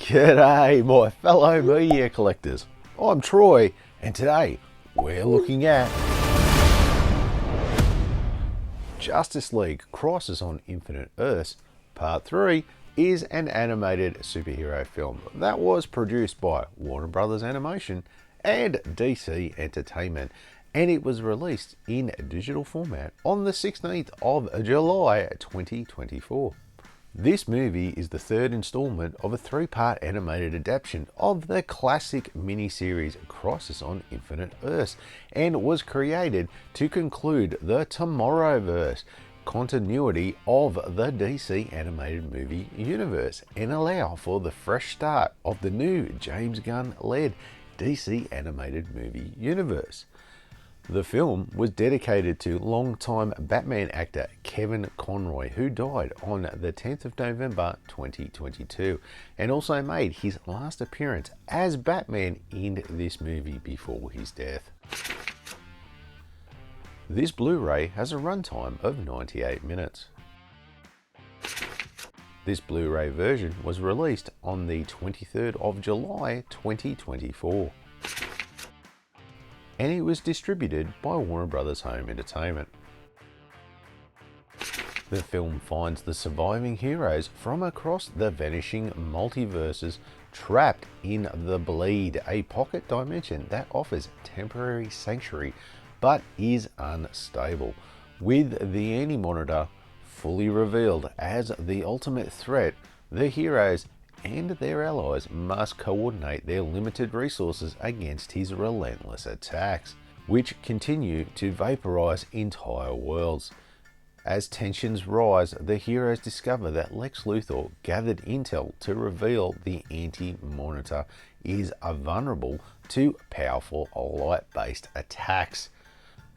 G'day, my fellow media collectors. I'm Troy, and today we're looking at Justice League Crisis on Infinite Earths. Part 3 is an animated superhero film that was produced by Warner Brothers Animation and DC Entertainment, and it was released in digital format on the 16th of July 2024. This movie is the third installment of a three-part animated adaptation of the classic miniseries Crisis on Infinite Earths, and was created to conclude the Tomorrowverse continuity of the DC animated movie universe and allow for the fresh start of the new James Gunn-led DC animated movie universe. The film was dedicated to longtime Batman actor Kevin Conroy, who died on the 10th of November 2022, and also made his last appearance as Batman in this movie before his death. This Blu-ray has a runtime of 98 minutes. This Blu-ray version was released on the 23rd of July 2024. And it was distributed by Warner Brothers Home Entertainment. The film finds the surviving heroes from across the vanishing multiverses trapped in the Bleed, a pocket dimension that offers temporary sanctuary but is unstable, with the Anti-Monitor fully revealed as the ultimate threat. The heroes and their allies must coordinate their limited resources against his relentless attacks, which continue to vaporize entire worlds. As tensions rise, the heroes discover that Lex Luthor gathered intel to reveal the Anti-Monitor is vulnerable to powerful light-based attacks.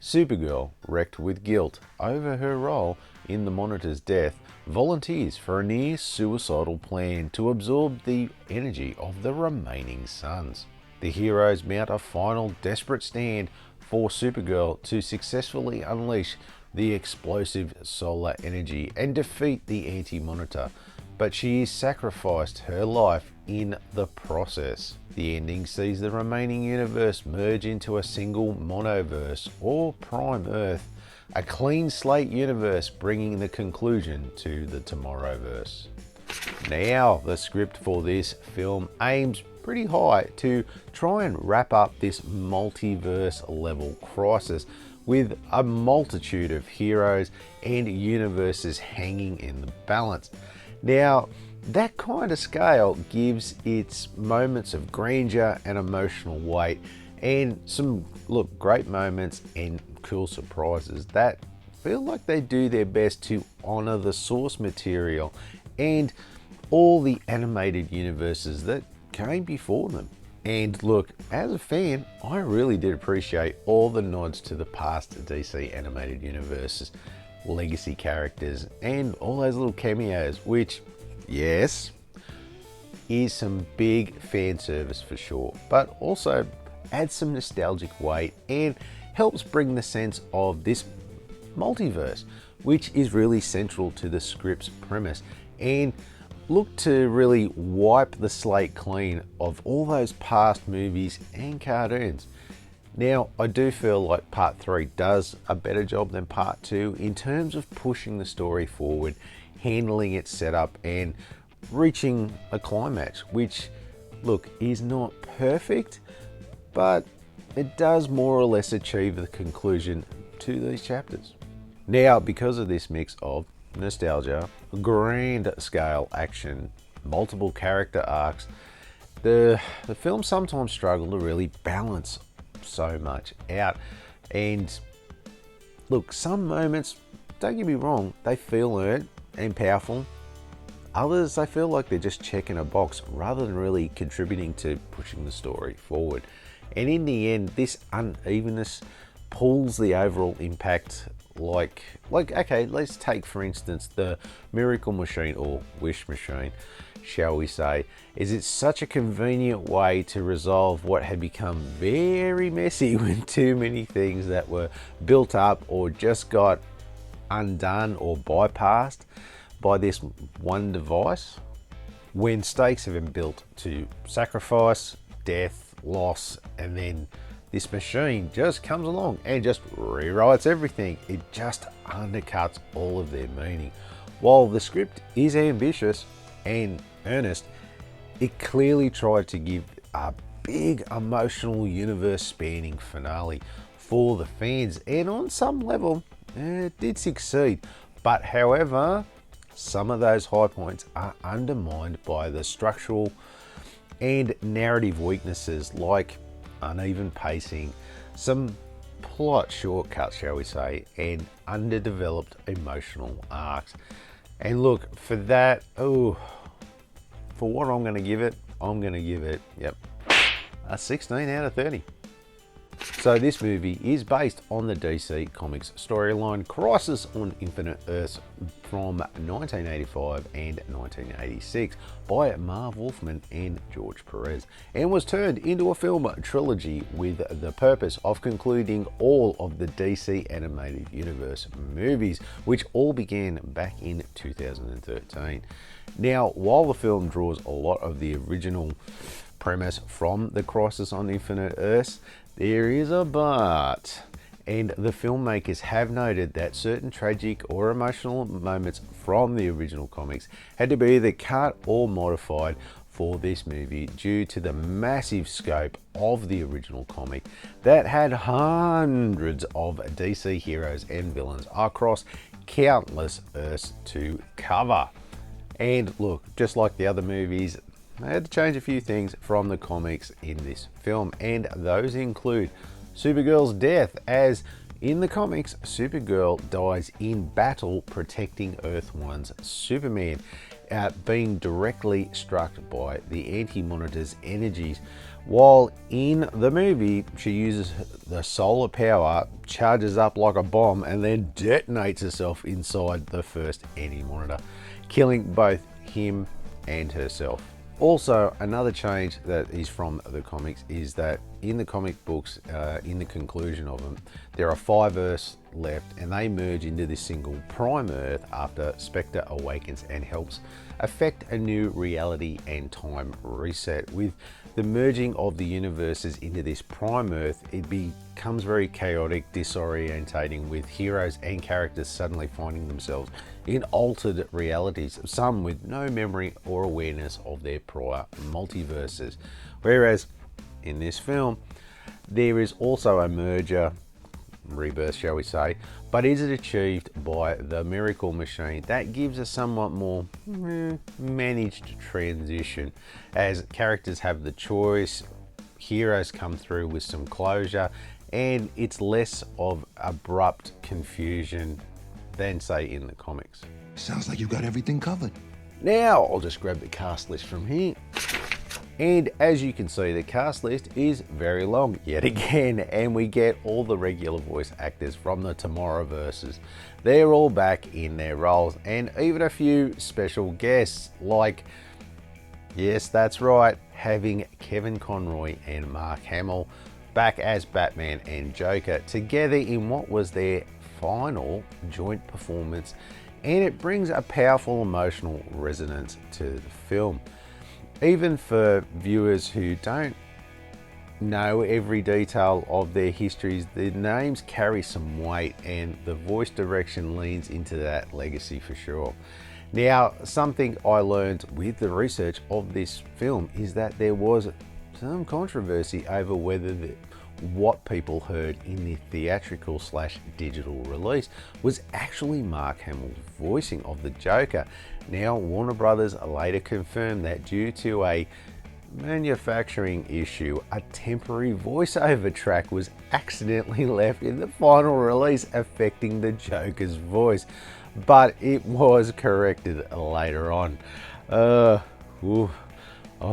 Supergirl, wrecked with guilt over her role in the Monitor's death, volunteers for a near-suicidal plan to absorb the energy of the remaining suns. The heroes mount a final desperate stand for Supergirl to successfully unleash the explosive solar energy and defeat the Anti-Monitor, but she is sacrificed her life in the process. The ending sees the remaining universe merge into a single Monoverse or Prime Earth, a clean slate universe, bringing the conclusion to the Tomorrowverse. Now, the script for this film aims pretty high to try and wrap up this multiverse level crisis with a multitude of heroes and universes hanging in the balance. Now, that kind of scale gives its moments of grandeur and emotional weight, and some great moments and cool surprises that feel like they do their best to honor the source material and all the animated universes that came before them. And look, as a fan, I really did appreciate all the nods to the past DC animated universes, legacy characters, and all those little cameos, which, yes, is some big fan service for sure, but also adds some nostalgic weight and helps bring the sense of this multiverse, which is really central to the script's premise, and look to really wipe the slate clean of all those past movies and cartoons. Now, I do feel like part 3 does a better job than part 2 in terms of pushing the story forward, handling its setup, and reaching a climax, which, look, is not perfect, but it does more or less achieve the conclusion to these chapters. Now, because of this mix of nostalgia, grand scale action, multiple character arcs, the film sometimes struggle to really balance so much out. And look, some moments, don't get me wrong, they feel earned and powerful. Others, I feel like they're just checking a box rather than really contributing to pushing the story forward. And in the end, this unevenness pulls the overall impact. Like okay, let's take for instance the Miracle Machine, or Wish Machine, shall we say, is it's such a convenient way to resolve what had become very messy when too many things that were built up or just got undone or bypassed by this one device. when stakes have been built to sacrifice, death, loss, and then this machine just comes along and just rewrites everything. It just undercuts all of their meaning. While the script is ambitious and earnest, it clearly tried to give a big emotional universe spanning finale for the fans, and on some level it did succeed. But however, some of those high points are undermined by the structural and narrative weaknesses like uneven pacing, some plot shortcuts, shall we say, and underdeveloped emotional arcs. And look, for that, for what I'm going to give it, a 16 out of 30. So this movie is based on the DC Comics storyline Crisis on Infinite Earths from 1985 and 1986 by Marv Wolfman and George Perez, and was turned into a film trilogy with the purpose of concluding all of the DC Animated Universe movies, which all began back in 2013. Now, while the film draws a lot of the original premise from the Crisis on Infinite Earths, there is a but, and the filmmakers have noted that certain tragic or emotional moments from the original comics had to be either cut or modified for this movie due to the massive scope of the original comic that had hundreds of DC heroes and villains across countless Earths to cover. And look, just like the other movies, they had to change a few things from the comics in this film, and those include Supergirl's death, as in the comics, Supergirl dies in battle protecting Earth 1's Superman, being directly struck by the Anti-Monitor's energies, while in the movie she uses the solar power, charges up like a bomb, and then detonates herself inside the first Anti-Monitor, killing both him and herself. Also, another change that is from the comics is that in the comic books, in the conclusion of them, there are 5 Earths left, and they merge into this single Prime Earth after Spectre awakens and helps affect a new reality and time reset. With the merging of the universes into this Prime Earth, it becomes very chaotic, disorientating, with heroes and characters suddenly finding themselves in altered realities, some with no memory or awareness of their prior multiverses. Whereas in this film, there is also a merger, rebirth shall we say, but is it achieved by the miracle machine that gives a somewhat more managed transition, as characters have the choice, heroes come through with some closure, and it's less of abrupt confusion than say in the comics. Sounds like you got everything covered. Now I'll just grab the cast list from here. And as you can see, the cast list is very long yet again, and we get all the regular voice actors from the Tomorrowverses. They're all back in their roles, and even a few special guests like, yes, that's right, having Kevin Conroy and Mark Hamill back as Batman and Joker together in what was their final joint performance, and it brings a powerful emotional resonance to the film. Even for viewers who don't know every detail of their histories, the names carry some weight, and the voice direction leans into that legacy for sure. Now, something I learned with the research of this film is that there was some controversy over whether what people heard in the theatrical / digital release was actually Mark Hamill's voicing of the Joker. Now, Warner Brothers later confirmed that due to a manufacturing issue, a temporary voiceover track was accidentally left in the final release, affecting the Joker's voice, but it was corrected later on. I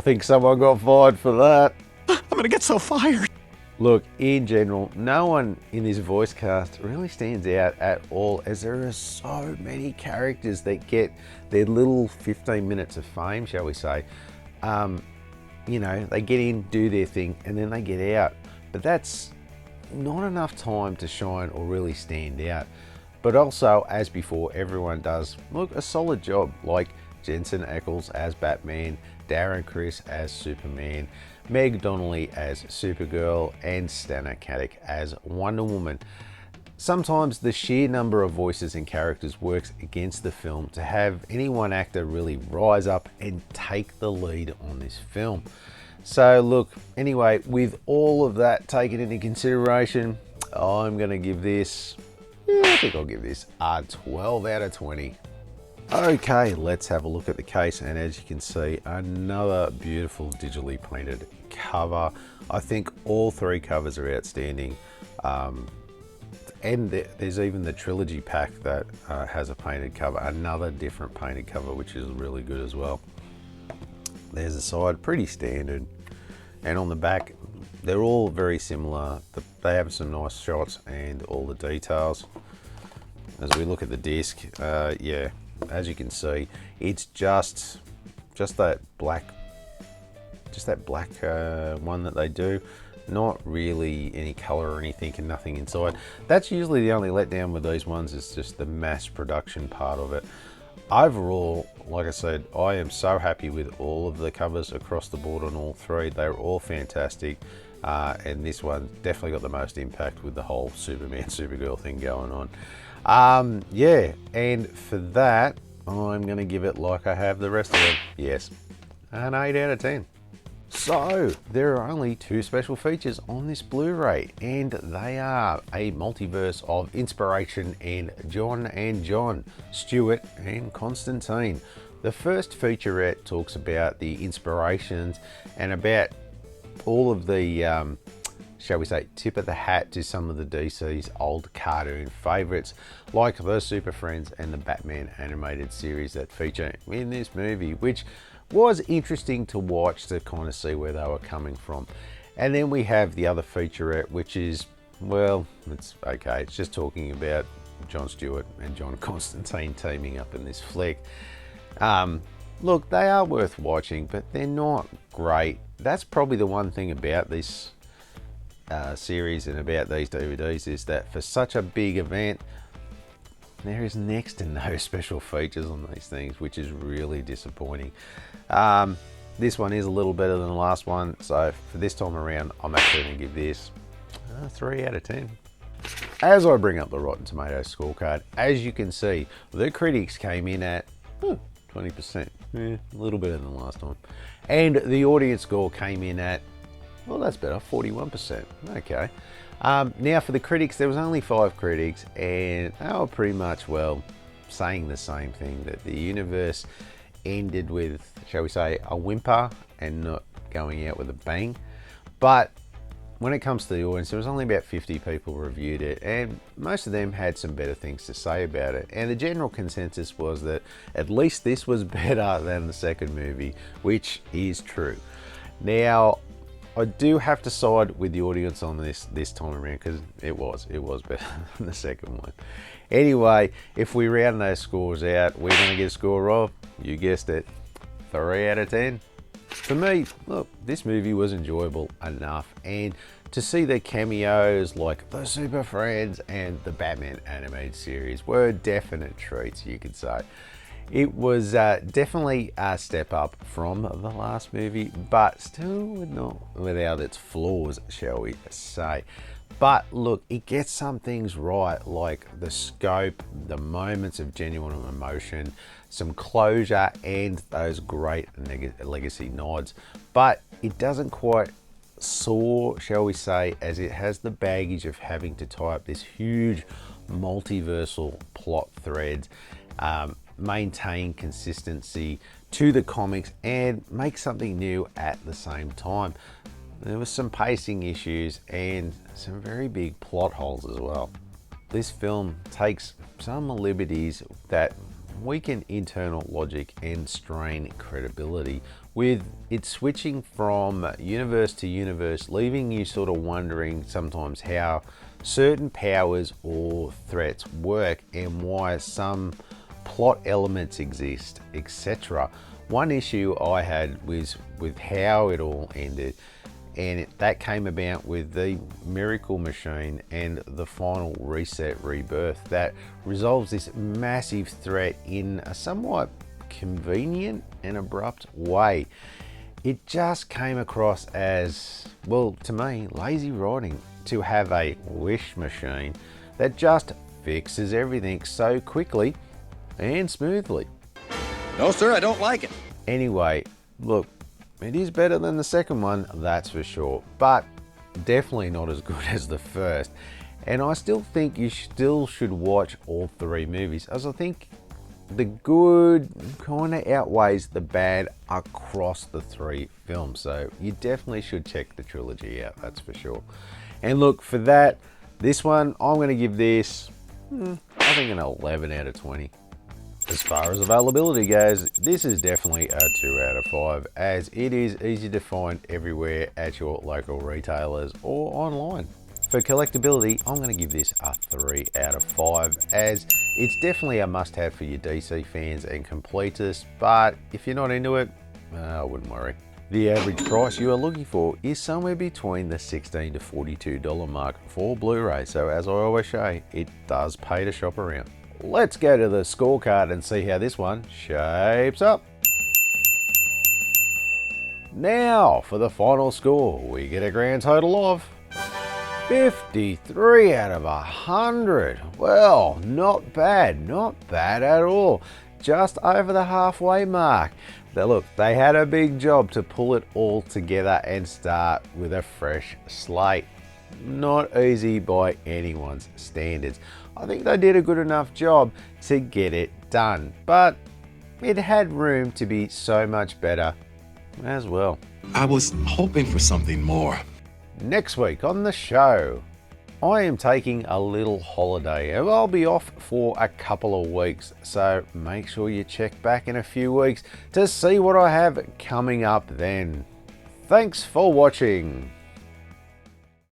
think someone got fired for that. I'm gonna get so fired. Look, in general, no one in this voice cast really stands out at all, as there are so many characters that get their little 15 minutes of fame, shall we say. You know, they get in, do their thing, and then they get out. But that's not enough time to shine or really stand out. But also, as before, everyone does, look, a solid job. Like, Jensen Ackles as Batman, Darren Criss as Superman, Meg Donnelly as Supergirl, and Stana Katic as Wonder Woman. Sometimes the sheer number of voices and characters works against the film to have any one actor really rise up and take the lead on this film. So look, anyway, with all of that taken into consideration, I'm going to give this, I think I'll give this a 12 out of 20. Okay, let's have a look at the case, and as you can see, another beautiful digitally painted cover. I think all three covers are outstanding. And there's even the trilogy pack that has a painted cover, another different painted cover, which is really good as well. There's the side, pretty standard. And on the back, they're all very similar. They have some nice shots and all the details. As we look at the disc, yeah, as you can see, it's just that black, one that they do. Not really any color or anything, and nothing inside. That's usually the only letdown with these ones, is just the mass production part of it. Overall, like I said, I am so happy with all of the covers across the board on all three. They're all fantastic, and this one definitely got the most impact with the whole Superman Supergirl thing going on. Yeah, and for that, I'm going to give it, like I have the rest of them, yes, an 8 out of 10. So, there are only two special features on this Blu-ray, and they are a multiverse of inspiration and John, Stuart and Constantine. The first featurette talks about the inspirations and about all of the, shall we say, tip of the hat to some of the DC's old cartoon favourites, like the Super Friends and the Batman animated series that feature in this movie, which was interesting to watch to kind of see where they were coming from. And then we have the other featurette, which is, well, it's okay. It's just talking about John Stewart and John Constantine teaming up in this flick. Look, they are worth watching, but they're not great. That's probably the one thing about this series and about these DVDs, is that for such a big event, there is next to no special features on these things, which is really disappointing. This one is a little better than the last one, so for this time around, I'm actually going to give this a 3 out of 10. As I bring up the Rotten Tomatoes scorecard, as you can see, the critics came in at 20%, a little better than last time, and the audience score came in at, well, that's better, 41%. Okay. Now for the critics, there was only 5 critics, and they were pretty much, well, saying the same thing, that the universe ended with, shall we say, a whimper and not going out with a bang. But when it comes to the audience, there was only about 50 people reviewed it, and most of them had some better things to say about it. And the general consensus was that at least this was better than the second movie, which is true. Now, I do have to side with the audience on this time around, because it was better than the second one. Anyway, if we round those scores out, we're going to get a score of, you guessed it, 3 out of 10. For me, look, this movie was enjoyable enough, and to see the cameos like the Super Friends and the Batman animated series were definite treats, you could say. It was definitely a step up from the last movie, but still not without its flaws, shall we say. But look, it gets some things right, like the scope, the moments of genuine emotion, some closure, and those great legacy nods. But it doesn't quite soar, shall we say, as it has the baggage of having to tie up this huge multiversal plot thread, maintain consistency to the comics, and make something new at the same time. There was some pacing issues and some very big plot holes as well. This film takes some liberties that weaken internal logic and strain credibility, with it switching from universe to universe, leaving you sort of wondering sometimes how certain powers or threats work and why some plot elements exist, etc. One issue I had was with how it all ended, and that came about with the Miracle Machine and the final reset rebirth that resolves this massive threat in a somewhat convenient and abrupt way. It just came across as, well, to me, lazy writing to have a wish machine that just fixes everything so quickly and smoothly. No, sir, I don't like it. Anyway, look, it is better than the second one, that's for sure, but definitely not as good as the first. And I still think you still should watch all three movies, as I think the good kind of outweighs the bad across the three films. So you definitely should check the trilogy out, that's for sure. And look, for that, this one, I'm going to give this, I think, an 11 out of 20. As far as availability goes, this is definitely a 2 out of 5, as it is easy to find everywhere at your local retailers or online. For collectability, I'm going to give this a 3 out of 5, as it's definitely a must-have for your DC fans and completists, but if you're not into it, I wouldn't worry. The average price you are looking for is somewhere between the $16 to $42 mark for Blu-ray, so as I always say, it does pay to shop around. Let's go to the scorecard and see how this one shapes up. Now for the final score, we get a grand total of 53 out of 100. Well, not bad at all. Just over the halfway mark. Now look, they had a big job to pull it all together and start with a fresh slate. Not easy by anyone's standards. I think they did a good enough job to get it done, but it had room to be so much better as well. I was hoping for something more. Next week on the show, I am taking a little holiday and I'll be off for a couple of weeks, so make sure you check back in a few weeks to see what I have coming up then. Thanks for watching.